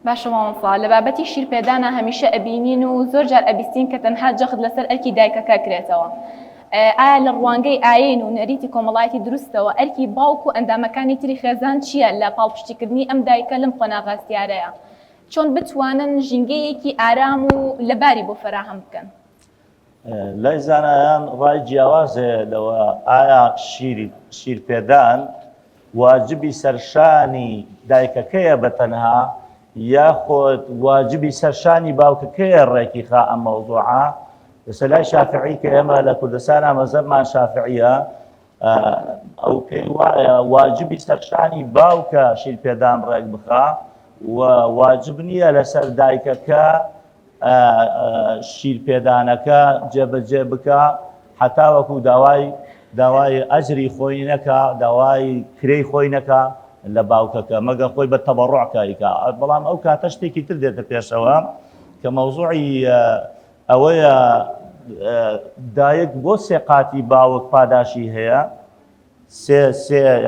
باشە مامۆستا لە بابەتی شیرپێدانە هەمیشە ئەبینین و زۆر جار ئەبیستین کە تەنها جەخت لەسەر ئەرکی دایکەکە کرێتەوە. ئایا لە ڕوانگەی ئاین و نەریتی کۆمەڵایەتی دروستەوە ئەرکی باوک و ئەندامەکانی تری خێزان چییە لە پاڵپشتیکردنی ئەم دایکە لەم قۆناغاستیارەیە؟ چۆن بتوانن ژینگەیەکی ئارام و لەباری بۆ فەراهەم بکەن؟ لای زانایان ڕای جیاوازێ لەوە ئایا شیرپێدان واجبی سەرشانی دایکەکەیە بەتەنها یاخۆت واجبی سەرشانی باوکەکەیە ڕێکی خا ئەم مەوزوعە. لەسەر لای شافعی کە ئێمە لە کوردستانە مەزهەبمان شافعیە، ئەو پێی وایە واجبی سەرشانی باوکە شیرپێدان ڕێک بخا و واجب نییە لەسەر دایکەکە شیرپێدانەکە جێبەجێ بکە حتا وەکو داوای ئەجری خۆی نەکا، داوای کرێی خۆی نەکا لە باوکەکە مەگە خۆی بە تەبەڕوع کاریکا. بەڵام ئەو کاتە شتێکی تر دێتە پێشەوە کە مەوزوعی ئەوەیە دایک بۆ سێ قاتی باوک پاداشی هەیە،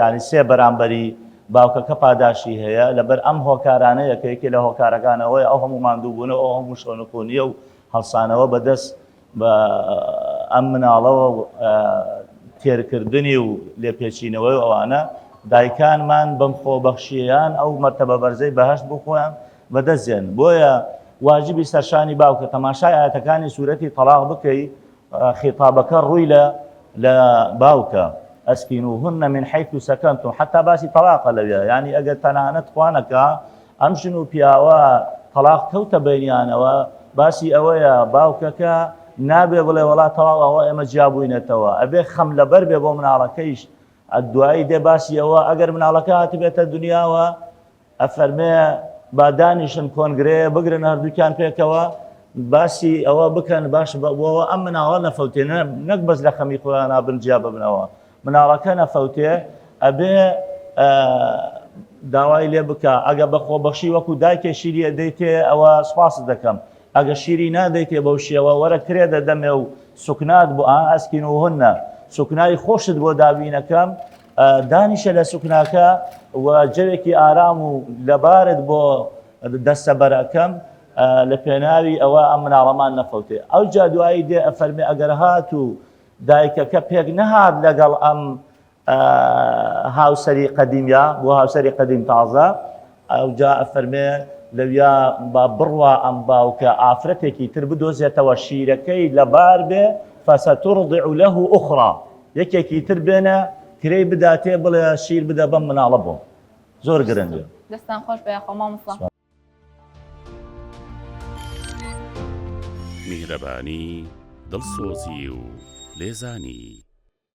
ینی سێ بەرامبەری باوکەکە پاداشی هەیە لەبەر ئەم هۆکارانەیە کە یەکێ لە هۆکارەکانەوەی ئەو هەموو ماندووبوونەوە ئەو هەموو شۆنکۆنیە و هەڵسانەوە بەدەست بە ئەم مناڵەوە تێرکردنی و لێپێچینەوەی ئەوانە دایکانمان بەم خۆبەخشییان ئەو مەرتەبە بەرزەی بەهەشت بۆ خۆیان بەدەستێن. بۆیە واجبی سەرشانی باوکە تەماشای ئاەتەکانی سوورەتی تەلاق بکەی، خیتابەکە ڕووی لە باوکە ئەسکینوهن من حیث سەکەنتم حتا باسی تەلاقە لەوێ، یعنی ئەگەر تەنانەت خوانەکە ئەم ژن و پیاوە تەلاق کەوتە بەینیانەوە باسی ئەوەیە باوکەکە نابێ بڵێ وڵات تەواو ئەوە ئێمە جیابووینەتەوە، ئەبێ خەم لەبەر بێ بۆ مناڵەکەیش. دوایی دێ باسی ئەوە ئەگەر مناڵەکە هاتبێتە دنیاوە ئەفەرمێ با دانیشن کۆنگرەیە بگرن هەردووکیان پێکەوە باسی ئەوە بکەن باش بۆەوە ئەم مناڵە نەفەوتێ نەک بەس لە خەمی خۆیان نابن جیا ببنەوە، مناڵەکە نەفەوتێ ئەبێ داوای لێ بکە. ئەگە بە خۆبەخشی وەکو دایکێ شیری دەیتێ ئەوە سوپاس دەکەم، ئەگە شیری نادەیتێ بەو شێوە وەرە کرێ دەدەمێ و سوکنات بۆ ئەسکینوهن سوکنای خۆشت بۆ دابینەکەم دانیشە لە سوکناکە و جەوێکی ئارام و لەبارت بۆ دەستە بەرەکەم لە پێناوی ئەوە ئەم مناڵەمان نەفەوتێ. ئەو جا دوایی دێ ئەفەرمێ ئەگەر هات و دایکەکە پێک نەهات لەگەڵ ئەم هاوسەری قەدیمە بۆ هاوسەری قەدیم تازە، ئەو جا ئەفەرمێ لەویا با بڕوا ئەم باوکە ئافرەتێکی تر بدۆزێتەوە شیرەکەی لەبار بێ فەسەتوڕضع له ئوخرا، یەکێکی تر بێنە کرێی بداتێ بڵێ شیر بدە بەم مناڵە بۆ. زۆر گرنگە. دەستان خۆش بە یاخۆ مامۆستا. میهرەبانی، دڵسۆزی و لێزانی.